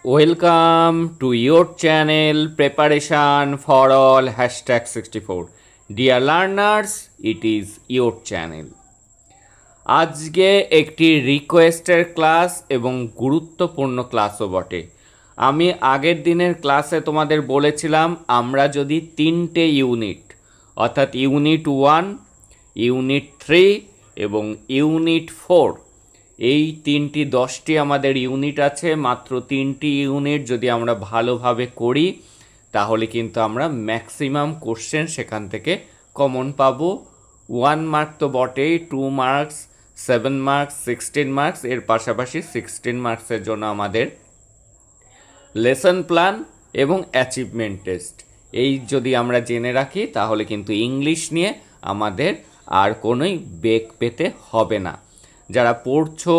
Welcome to your channel Preparation for All #64. Dear learners, it is your channel. আজকে একটি রিকোয়েস্টের class এবং গুরুত্বপূর্ণ ক্লাসও বটে। আমি আগের দিনের ক্লাসে তোমাদের বলেছিলাম আমরা যদি তিনটে ইউনিট অর্থাৎ ইউনিট 1, ইউনিট 3 এবং ইউনিট 4 এই 10টি আমাদের ইউনিট আছে। মাত্র 3টি ইউনিট যদি আমরা ভালোভাবে করি তাহলে কিন্তু আমরা ম্যাক্সিমাম কোশ্চেন সেখান থেকে কমন পাবো। 1 মার্ক তো বটেই, 2 মার্কস, 7 মার্কস, 16 মার্কস, এর পাশাপাশি 16 মার্কসের জন্য আমাদের লেসন প্ল্যান এবং অ্যাচিভমেন্ট টেস্ট এই যদি আমরা জেনে রাখি তাহলে কিন্তু ইংলিশ নিয়ে আমাদের আর কোনোই বেগ পেতে হবে না। যারা পড়ছো,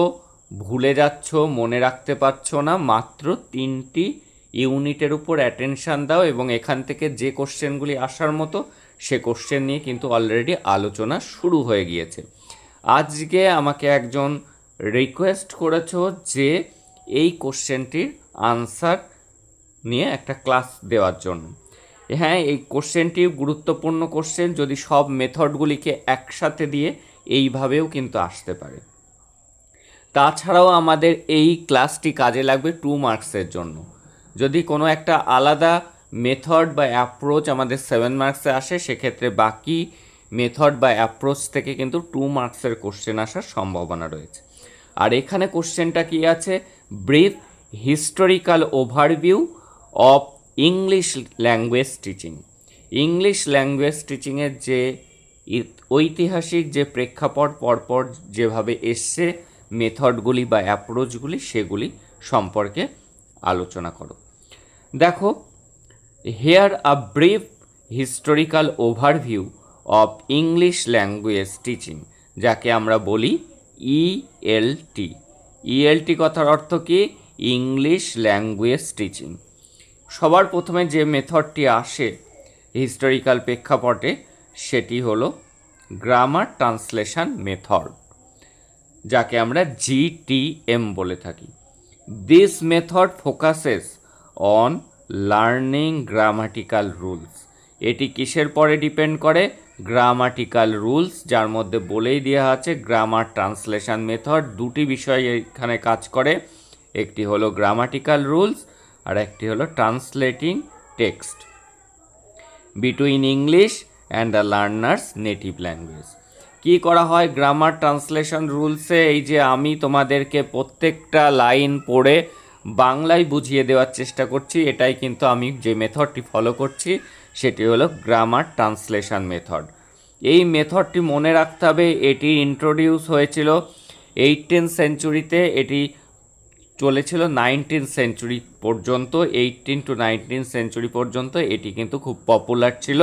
ভুলে যাচ্ছ, মনে রাখতে পারছো না, মাত্র 3টি ইউনিটের উপর অ্যাটেনশান দাও এবং এখান থেকে যে কোশ্চেনগুলি আসার মতো সে কোশ্চেন নিয়ে কিন্তু অলরেডি আলোচনা শুরু হয়ে গিয়েছে। আজকে আমাকে একজন রিকোয়েস্ট করেছো যে এই কোশ্চেনটির আনসার নিয়ে একটা ক্লাস দেওয়ার জন্য। হ্যাঁ, এই কোশ্চেনটি গুরুত্বপূর্ণ কোশ্চেন, যদি সব মেথডগুলিকে একসাথে দিয়ে এইভাবেও কিন্তু আসতে পারে। তাছাড়াও আমাদের এই ক্লাসটি কাজে লাগবে 2 মার্কসের জন্য। যদি কোনো একটা আলাদা মেথড বা অ্যাপ্রোচ আমাদের 7 মার্কসে আসে সেক্ষেত্রে বাকি মেথড বা অ্যাপ্রোচ থেকে কিন্তু 2 মার্কসের কোশ্চেন আসার সম্ভাবনা রয়েছে। আর এখানে কোশ্চেনটা কি আছে? Brief historical overview of English language teaching. English language টিচিংয়ের যে ঐতিহাসিক যে প্রেক্ষাপট পরপর যেভাবে এসছে মেথডগুলি বা অ্যাপ্রোচগুলি সেগুলি সম্পর্কে আলোচনা করো। দেখো, here a brief historical overview of English language teaching, যাকে আমরা বলি ইএলটি। ইএলটি কথার অর্থ কি? English language teaching. সবার প্রথমে যে মেথডটি আসে হিস্টোরিক্যাল প্রেক্ষাপটে সেটি হলো গ্রামার ট্রান্সলেশন মেথড, যাকে আমরা GTM বলে থাকি। This method focuses on learning grammatical rules. এটি কিসের পরে ডিপেন্ড করে? গ্রামাটিক্যাল রুলস, যার মধ্যে বলেই দেওয়া আছে গ্রামার ট্রান্সলেশন মেথড দুটি বিষয় এখানে কাজ করে। একটি হলো গ্রামাটিক্যাল রুলস আর একটি হলো translating text between English and the learner's native language. কী করা হয় গ্রামার ট্রান্সলেশন রুলসে? এই যে আমি তোমাদেরকে প্রত্যেকটা লাইন পড়ে বাংলায় বুঝিয়ে দেওয়ার চেষ্টা করছি, এটাই কিন্তু আমি যে মেথডটি ফলো করছি সেটি হলো গ্রামার ট্রান্সলেশন মেথড। এই মেথডটি মনে রাখতে হবে, এটি ইন্ট্রোডিউস হয়েছিল 18th সেঞ্চুরিতে, এটি চলেছিল 19th সেঞ্চুরি পর্যন্ত। 18 to 19th সেঞ্চুরি পর্যন্ত এটি কিন্তু খুব পপুলার ছিল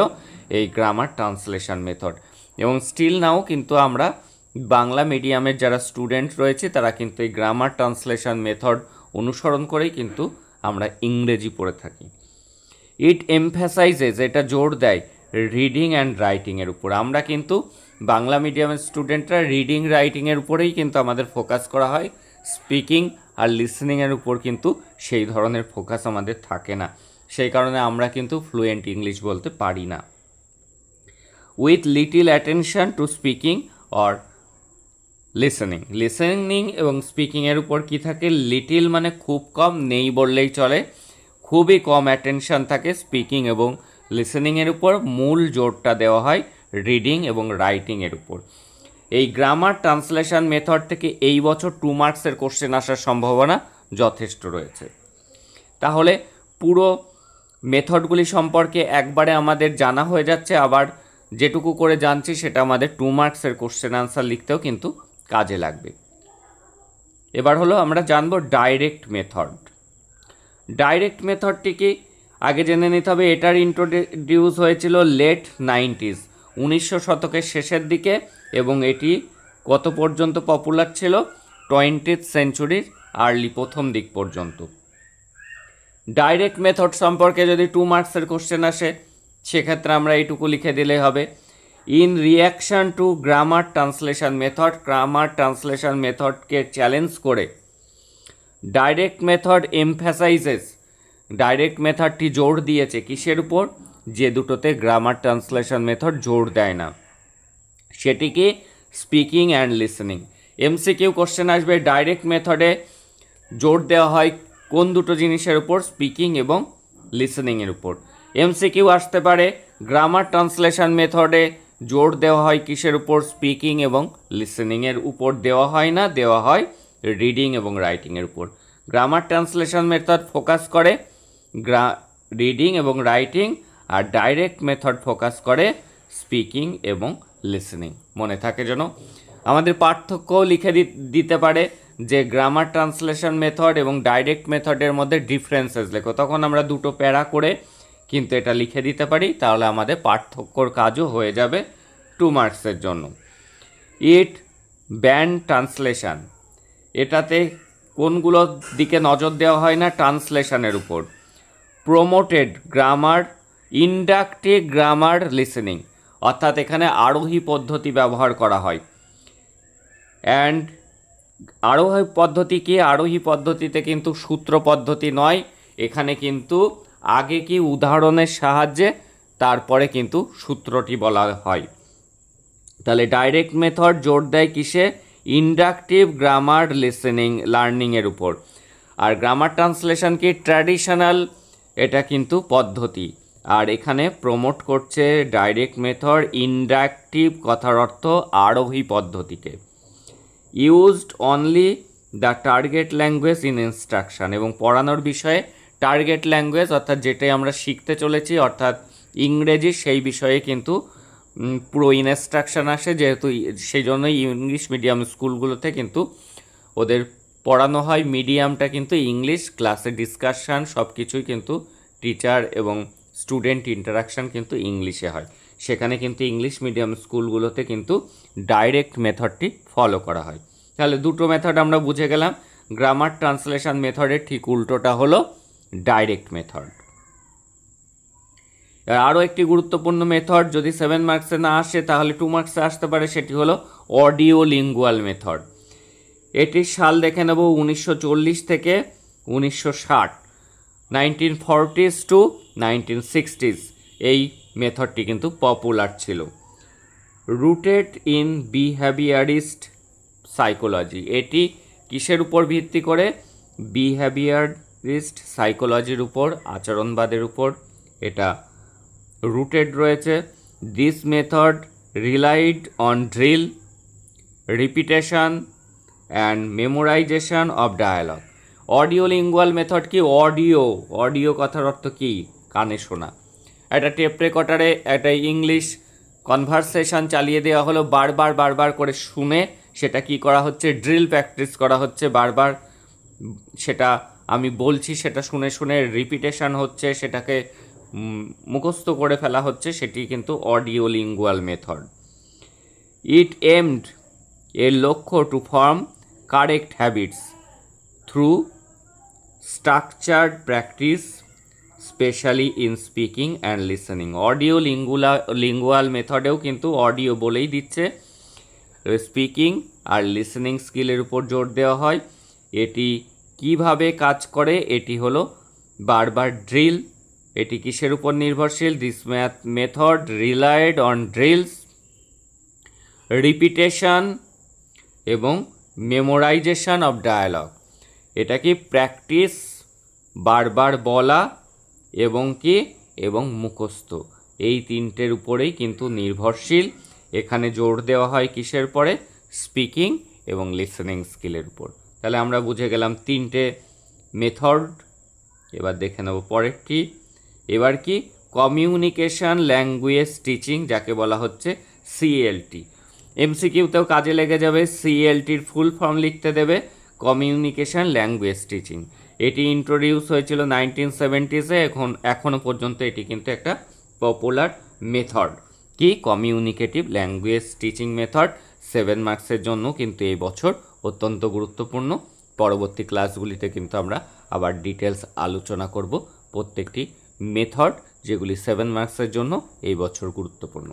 এই গ্রামার ট্রান্সলেশন মেথড। এবং স্টিল নাও কিন্তু আমরা বাংলা মিডিয়ামের যারা স্টুডেন্ট রয়েছে তারা কিন্তু এই গ্রামার ট্রান্সলেশন মেথড অনুসরণ করেই কিন্তু আমরা ইংরেজি পড়ে থাকি। ইট এমফ্যাসাইজেস, এটা জোর দেয় রিডিং অ্যান্ড রাইটিংয়ের উপর। আমরা কিন্তু বাংলা মিডিয়ামের স্টুডেন্টরা রিডিং রাইটিংয়ের উপরেই কিন্তু আমাদের ফোকাস করা হয়, স্পিকিং আর লিসনিংয়ের উপর কিন্তু সেই ধরনের ফোকাস আমাদের থাকে না। সেই কারণে আমরা কিন্তু ফ্লুয়েন্ট ইংলিশ বলতে পারি না। With little attention to speaking or listening. Listening এবং স্পিকিংয়ের উপর কি থাকে? লিটিল মানে খুব কম, নেই বললেই চলে, খুবই কম অ্যাটেনশন থাকে স্পিকিং এবং লিসনিংয়ের উপর। মূল জোরটা দেওয়া হয় রিডিং এবং রাইটিংয়ের উপর। এই গ্রামার ট্রান্সলেশন মেথড থেকে এই বছর 2 মার্কসের কোশ্চেন আসার সম্ভাবনা যথেষ্ট রয়েছে। তাহলে পুরো মেথডগুলি সম্পর্কে একবারে আমাদের জানা হয়ে যাচ্ছে, আবার যেটুকু করে জানছি সেটা আমাদের 2 মার্কসের কোশ্চেন আনসার লিখতেও কিন্তু কাজে লাগবে। এবার হলো আমরা জানবো ডাইরেক্ট মেথড। ডাইরেক্ট মেথডটি কি আগে জেনে নিতে হবে। এটার ইন্ট্রোডিউস হয়েছিল লেট 90s, 1900 শতকের শেষের দিকে, এবং এটি কত পর্যন্ত পপুলার ছিল? 20th সেঞ্চুরির আর্লি প্রথম দিক পর্যন্ত। ডাইরেক্ট মেথড সম্পর্কে যদি 2 মার্কসের কোশ্চেন আসে সেক্ষেত্রে আমরা এইটুকু লিখে দিলেই হবে। In reaction to grammar translation method, grammar translation মেথডকে চ্যালেঞ্জ করে ডাইরেক্ট মেথড এমফ্যাসাইজেস, ডাইরেক্ট মেথডটি জোর দিয়েছে কিসের উপর? যে দুটোতে গ্রামার ট্রান্সলেশন মেথড জোর দেয় না, সেটি কি? Speaking and listening. MCQ question আসবে, ডাইরেক্ট মেথডে জোর দেওয়া হয় কোন দুটো জিনিসের উপর? স্পিকিং এবং লিসেনিংয়ের উপর। এমসিকিউ আসতে পারে, গ্রামার ট্রান্সলেশন মেথডে জোর দেওয়া হয় কিসের উপর? স্পিকিং এবং লিসেনিংয়ের উপর দেওয়া হয় না, দেওয়া হয় রিডিং এবং রাইটিংয়ের উপর। গ্রামার ট্রান্সলেশন মেথড ফোকাস করে রিডিং এবং রাইটিং, আর ডাইরেক্ট মেথড ফোকাস করে স্পিকিং এবং লিসেনিং। মনে থাকে যেন। আমাদের পার্থক্যও লিখে দিতে পারে যে গ্রামার ট্রান্সলেশন মেথড এবং ডাইরেক্ট মেথডের মধ্যে ডিফারেন্সেস লেখো, তখন আমরা দুটো প্যারা করে কিন্তু এটা লিখে দিতে পারি, তাহলে আমাদের পার্থক্যর কাজও হয়ে যাবে 2 মার্কসের জন্য। ইট ব্যান্ড ট্রান্সলেশন, এটাতে কোনগুলোর দিকে নজর দেওয়া হয় না? ট্রান্সলেশনের উপর। Promoted grammar, inductive grammar listening, অর্থাৎ এখানে আরোহী পদ্ধতি ব্যবহার করা হয়। অ্যান্ড আরোহী পদ্ধতি কি? আরোহী পদ্ধতিতে কিন্তু সূত্র পদ্ধতি নয়, এখানে কিন্তু আগে কি উদাহরণের সাহায্যে তারপরে কিন্তু সূত্রটি বলা হয়। তাহলে ডাইরেক্ট মেথড জোর দেয় কিসে? ইন্ডাকটিভ গ্রামার লিসেনিং লার্নিংয়ের উপর। আর গ্রামার ট্রান্সলেশন কি? ট্র্যাডিশনাল, এটা কিন্তু পদ্ধতি। আর এখানে প্রমোট করছে ডাইরেক্ট মেথড ইন্ডাকটিভ, কথার অর্থ আরোহী পদ্ধতিকে। Used only the target language in instruction, এবং পড়ানোর বিষয়ে টার্গেট ল্যাঙ্গুয়েজ অর্থাৎ যেটাই আমরা শিখতে চলেছি অর্থাৎ ইংরেজি, সেই বিষয়ে কিন্তু পুরো ইনস্ট্রাকশান আসে, যেহেতু সেই জন্যই ইংলিশ মিডিয়াম স্কুলগুলোতে কিন্তু ওদের পড়ানো হয় মিডিয়ামটা কিন্তু ইংলিশ, ক্লাসে ডিসকাশান সব কিছুই কিন্তু টিচার এবং স্টুডেন্ট ইন্টারাকশান কিন্তু ইংলিশে হয়। সেখানে কিন্তু ইংলিশ মিডিয়াম স্কুলগুলোতে কিন্তু ডাইরেক্ট মেথডটি ফলো করা হয়। তাহলে দুটো মেথড আমরা বুঝে গেলাম। গ্রামার ট্রান্সলেশন মেথডের ঠিক উল্টোটা হলো ডাইরেক্ট মেথড। আরও একটি গুরুত্বপূর্ণ মেথড যদি 7 মার্কসে না আসে তাহলে 2 মার্কসে আসতে পারে, সেটি হলো অডিও লিঙ্গুয়াল মেথড। এটির সাল দেখে নেব 1940 থেকে 1960, 1940s টু 1960s এই মেথডটি কিন্তু পপুলার ছিল। রুটেড ইন বিহেভিয়ারিস্ট সাইকোলজি, এটি কিসের উপর ভিত্তি করে? বিহেভিয়ারিস্ট সাইকোলজির উপর, আচরণবাদের উপর এটা রুটেড রয়েছে। This method relied on drill, repetition and memorization of dialogue. Audio lingual method কি? অডিও কথার অর্থ কি? কানে শোনা। একটা টেপ রেকর্ডারে একটা ইংলিশ কনভারসেশন চালিয়ে দেওয়া হলো, বারবার করে শুনে সেটা কি করা হচ্ছে? ড্রিল প্র্যাকটিস করা হচ্ছে, বারবার সেটা আমি বলছি, সেটা শুনে শুনে রিপিটেশন হচ্ছে, সেটাকে মুখস্থ করে ফেলা হচ্ছে, সেটি কিন্তু audio lingual method. It aimed, এর লক্ষ্য to form correct habits through structured practice specially in speaking and listening. Audio lingual মেথডেও কিন্তু অডিও বলেই দিচ্ছে, স্পিকিং আর লিসেনিং স্কিলের উপর জোর দেওয়া হয়। এটি কিভাবে কাজ করে? এটি হলো বারবার ড্রিল। এটি কিসের উপর নির্ভরশীল? This method relied on drills, repetition এবং মেমোরাইজেশন অফ ডায়ালগ। এটা কি? প্র্যাকটিস, বারবার বলা এবং মুখস্থ, এই তিনটের উপরেই কিন্তু নির্ভরশীল। এখানে জোর দেওয়া হয় কিসের পরে? স্পিকিং এবং লিসেনিং স্কিলের উপর। তাহলে আমরা বুঝে গেলাম তিনটে মেথড। এবার দেখে নেব পরেরটি। এবার কি? কমিউনিকেশন ল্যাঙ্গুয়েজ টিচিং, যাকে বলা হচ্ছে সিএলটি। এমসিকিউতেও কাজে লেগে যাবে। সিএলটির ফুল ফর্ম লিখতে দেবে, কমিউনিকেশন ল্যাঙ্গুয়েজ টিচিং। এটি ইন্ট্রোডিউস হয়েছিল 1970s-এ, এখনও পর্যন্ত এটি কিন্তু একটা পপুলার মেথড। কি? কমিউনিকেটিভ ল্যাঙ্গুয়েজ টিচিং মেথড 7 মার্কসের জন্য কিন্তু এই বছর অত্যন্ত গুরুত্বপূর্ণ। পরবর্তী ক্লাসগুলিতে কিন্তু আমরা আবার ডিটেলস আলোচনা করব প্রত্যেকটি মেথড, যেগুলি 7 মার্কসের জন্য এই বছর গুরুত্বপূর্ণ।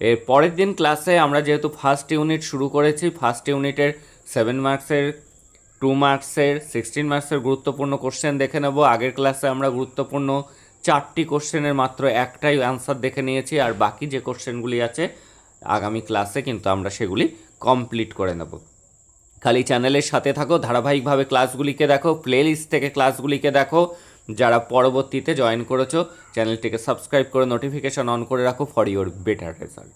এর পরের দিন ক্লাসে আমরা যেহেতু ফার্স্ট ইউনিট শুরু করেছি, ফার্স্ট ইউনিটের 7 মার্কসের 2 মার্কসের 16 মার্কসের গুরুত্বপূর্ণ কোশ্চেন দেখে নেব। আগের ক্লাসে আমরা গুরুত্বপূর্ণ 4টি কোশ্চেনের মাত্র একটাই অ্যান্সার দেখে নিয়েছি, আর বাকি যে কোশ্চেনগুলি আছে আগামী ক্লাসে কিন্তু আমরা সেগুলি কমপ্লিট করে নেব। খালি চ্যানেলের সাথে থাকো, ধারাবাহিকভাবে ক্লাসগুলিকে দেখো, প্লেলিস্ট থেকে ক্লাসগুলিকে দেখো। যারা পরবর্তীতে জয়েন করেছো চ্যানেলটিকে সাবস্ক্রাইব করে নোটিফিকেশন অন করে রাখো ফর ইউর বেটার রেজাল্ট।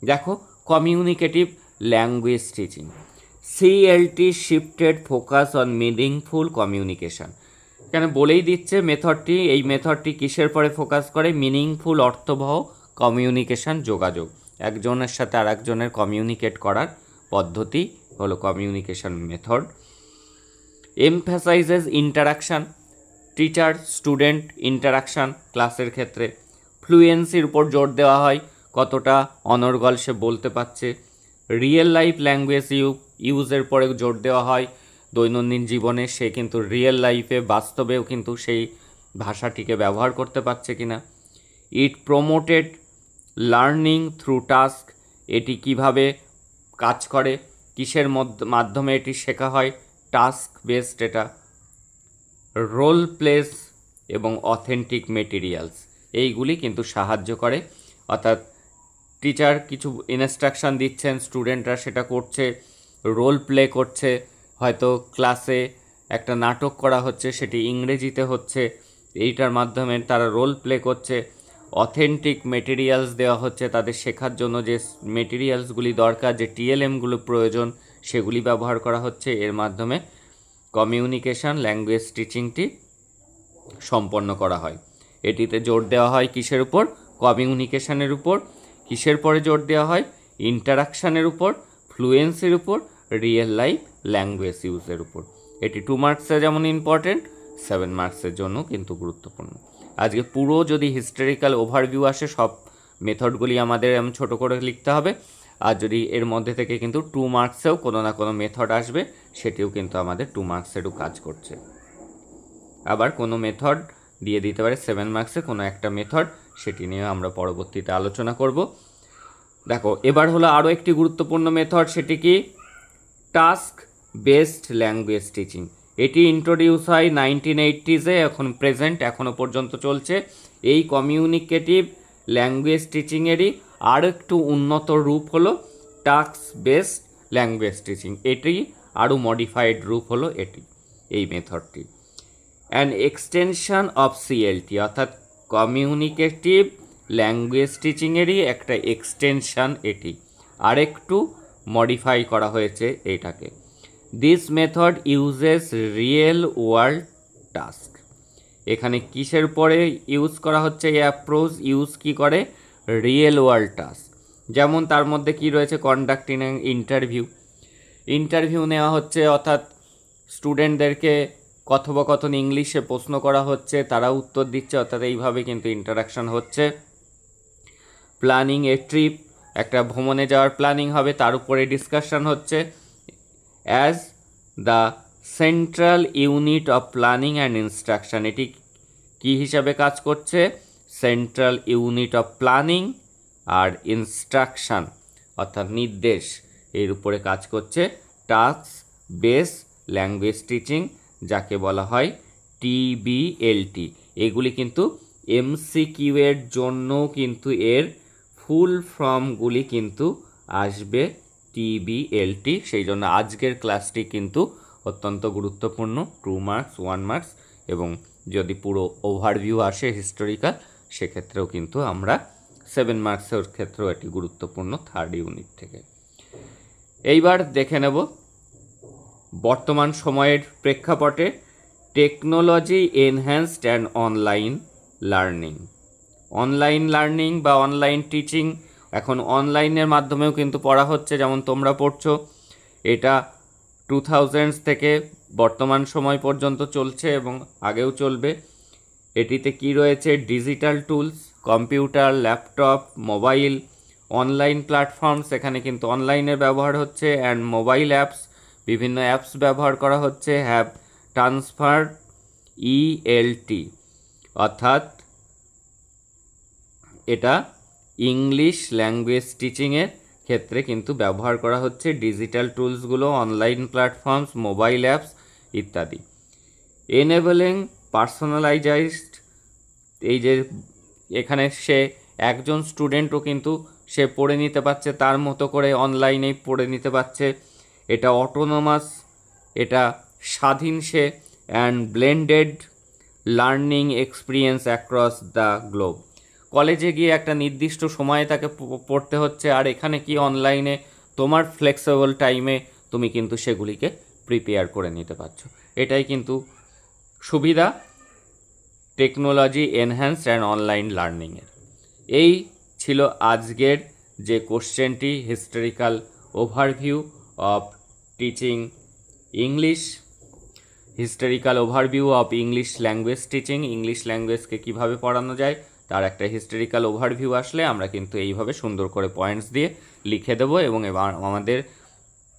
দেখো, communicative language teaching, CLT shifted focus on meaningful communication. এখানে বলেই দিচ্ছে মেথডটি, এই মেথডটি কিসের পরে ফোকাস করে? মিনিংফুল, অর্থবহ কমিউনিকেশন, যোগাযোগ, একজনের সাথে আর একজনের কমিউনিকেট করার পদ্ধতি হলো communication method. Emphasises interaction, teacher student interaction ক্লাসের ক্ষেত্রে। ফ্লুয়েন্সির উপর জোর দেওয়া হয়, কতটা অনর্গল সে বলতে পারছে। রিয়েল লাইফ ল্যাঙ্গুয়েজ ইউজের পরে জোর দেওয়া হয়, দৈনন্দিন জীবনে সে কিন্তু রিয়েল লাইফে বাস্তবেও কিন্তু সেই ভাষাটিকে ব্যবহার করতে পারছে কিনা। ইট প্রমোটেড লার্নিং থ্রু টাস্ক, এটি কিভাবে কাজ করে, কিসের মাধ্যমে এটি শেখা হয়? টাস্ক বেসড এটা। রোল প্লেস এবং অথেন্টিক মেটেরিয়ালস, এইগুলি কিন্তু সাহায্য করে। অর্থাৎ টিচার কিছু ইনস্ট্রাকশান দিচ্ছেন, স্টুডেন্টরা সেটা করছে, রোল প্লে করছে। হয়তো ক্লাসে একটা নাটক করা হচ্ছে, সেটি ইংরেজিতে হচ্ছে, এইটার মাধ্যমে তারা রোল প্লে করছে। অথেন্টিক মেটেরিয়ালস দেওয়া হচ্ছে, তাদের শেখার জন্য যে মেটেরিয়ালসগুলি দরকার, যে টিএলএমগুলো প্রয়োজন, সেগুলি ব্যবহার করা হচ্ছে। এর মাধ্যমে কমিউনিকেশন ল্যাঙ্গুয়েজ টিচিংটি সম্পন্ন করা হয়। এটিতে জোর দেওয়া হয় কিসের উপর? কমিউনিকেশনের উপর। কিসের পরে জোর দেওয়া হয়? ইন্টারাকশানের উপর, ফ্লুয়েন্সির উপর, রিয়েল লাইফ ল্যাঙ্গুয়েজ ইউজের উপর। এটি 2 মার্কসে যেমন ইম্পর্টেন্ট, 7 মার্কসের জন্য কিন্তু গুরুত্বপূর্ণ। আজকে পুরো যদি হিস্টোরিক্যাল ওভারভিউ আসে, সব মেথডগুলি আমাদের এমন ছোটো করে লিখতে হবে। আর যদি এর মধ্যে থেকে কিন্তু 2 মার্কসেও কোনো না কোনো মেথড আসবে, সেটিও কিন্তু আমাদের 2 মার্কসেরও কাজ করছে। আবার কোনো মেথড দিয়ে দিতে পারে 7 মার্কসে কোনো একটা মেথড, সেটি নিয়ে আমরা পরবর্তীতে আলোচনা করব। দেখো, এবার হলো আরও একটি গুরুত্বপূর্ণ মেথড, সেটি কি? Task based language teaching. এটি ইন্ট্রোডিউস হয় 1980s, এখন প্রেজেন্ট এখনও পর্যন্ত চলছে। এই কমিউনিকেটিভ ল্যাঙ্গুয়েজ টিচিংয়েরই আর একটু উন্নত রূপ হলো টাস্ক বেসড ল্যাঙ্গুয়েজ টিচিং। এটি আরও মডিফাইড রূপ হলো এই মেথডটি। অ্যান এক্সটেনশন অফ সিএলটি, অর্থাৎ কমিউনিকেটিভ ল্যাঙ্গুয়েজ টিচিংয়েরই একটা এক্সটেনশান এটি, আরেকটু মডিফাই করা হয়েছে এটাকে। This method uses real world task. এখানে কিসের পরে ইউজ করা হচ্ছে? এই অ্যাপ্রোচ ইউজ কি করে? Real world task. যেমন তার মধ্যে কি রয়েছে? কন্ডাক্টিং ইন্টারভিউ নেওয়া হচ্ছে, অর্থাৎ স্টুডেন্টদেরকে কথোপকথন ইংলিশে প্রশ্ন করা হচ্ছে, তারা উত্তর দিচ্ছে, অর্থাৎ এইভাবে কিন্তু ইন্টারাকশান হচ্ছে। প্ল্যানিং এ ট্রিপ, একটা ভ্রমণে যাওয়ার প্ল্যানিং হবে, তার উপরে ডিসকাশন হচ্ছে। As the central unit of planning and instruction, এটি কী হিসাবে কাজ করছে? সেন্ট্রাল ইউনিট অফ প্ল্যানিং আর ইনস্ট্রাকশন, অর্থাৎ নির্দেশ, এর উপরে কাজ করছে টাস্ক বেস ল্যাঙ্গুয়েজ টিচিং, যাকে বলা হয় TBLT। এগুলি কিন্তু MCQ এর জন্য কিন্তু এর ফুল ফর্মগুলি কিন্তু আসবে TBLT। সেই জন্য আজকের ক্লাসটি কিন্তু অত্যন্ত গুরুত্বপূর্ণ, 2 মার্কস, 1 মার্কস, এবং যদি পুরো ওভারভিউ আসে হিস্টোরিক্যাল, সেক্ষেত্রেও কিন্তু আমরা 7 মার্কসের ক্ষেত্রেও এটি গুরুত্বপূর্ণ 3rd ইউনিট থেকে। এইবার দেখে নেব বর্তমান সময়ের প্রেক্ষাপটে technology enhanced and online learning বা অনলাইন টিচিং। এখন অনলাইনের মাধ্যমেও কিন্তু পড়া হচ্ছে, যেমন তোমরা পড়ছো। এটা 2000s থেকে বর্তমান সময় পর্যন্ত চলছে এবং আগেও চলবে। এটিতে কি রয়েছে? Digital tools, computer, laptop, mobile, online platforms, এখানে কিন্তু অনলাইনের ব্যবহার হচ্ছে, অ্যান্ড মোবাইল অ্যাপস, বিভিন্ন অ্যাপস ব্যবহার করা হচ্ছে। হ্যাভ ট্রান্সফার ELT, অর্থাৎ এটা ইংলিশ ল্যাঙ্গুয়েজ টিচিংয়ের ক্ষেত্রে কিন্তু ব্যবহার করা হচ্ছে ডিজিটাল টুলসগুলো, অনলাইন প্ল্যাটফর্মস, মোবাইল অ্যাপস ইত্যাদি। এনেবলিং পার্সোনালাইজড, এই যে এখানে সে একজন স্টুডেন্টও কিন্তু সে পড়ে নিতে পারছে, তার মতো করে অনলাইনেই পড়ে নিতে পারছে। এটা অটোনোমাস, এটা স্বাধীন সে, and blended learning experience across the globe. কলেজে গিয়ে একটা নির্দিষ্ট সময়ে তাকে পড়তে হচ্ছে, আর এখানে কি অনলাইনে তোমার ফ্লেক্সিবল টাইমে তুমি কিন্তু সেগুলিকে প্রিপেয়ার করে নিতে পারছো। এটাই কিন্তু সুবিধা টেকনোলজি এনহ্যান্সড অ্যান্ড অনলাইন লার্নিংয়ের। এই ছিল আজকের যে কোশ্চেনটি, historical overview of teaching English, historical overview of English language teaching. English ল্যাঙ্গুয়েজকে কীভাবে পড়ানো যায় তার একটা হিস্টোরিক্যাল ওভারভিউ আসলে আমরা কিন্তু এইভাবে সুন্দর করে পয়েন্টস দিয়ে লিখে দেবো, এবং এবার আমাদের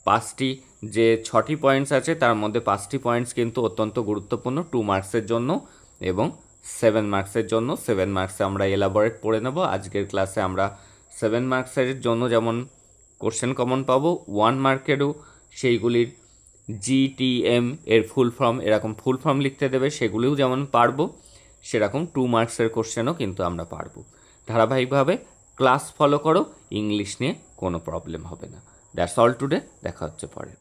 5টি যে 6টি পয়েন্টস আছে তার মধ্যে 5টি পয়েন্টস কিন্তু অত্যন্ত গুরুত্বপূর্ণ 2 মার্কসের জন্য এবং 7 মার্কসের জন্য। 7 মার্কসে আমরা এলাবোরেট পড়ে নেব। আজকের ক্লাসে আমরা 7 মার্কসের জন্য যেমন কোশ্চেন কমন পাবো, 1 মার্কেরও সেইগুলির GTM এর ফুল ফর্ম, এরকম ফুল ফর্ম লিখতে দেবে, সেগুলিও যেমন পারবো, সেরকম 2 মার্কসের কোশ্চেনও কিন্তু আমরা পারবো। ধারাবাহিকভাবে ক্লাস ফলো করো, ইংলিশ নিয়ে কোনো প্রবলেম হবে না। দ্যাটস অল টুডে, দেখা হচ্ছে পরে।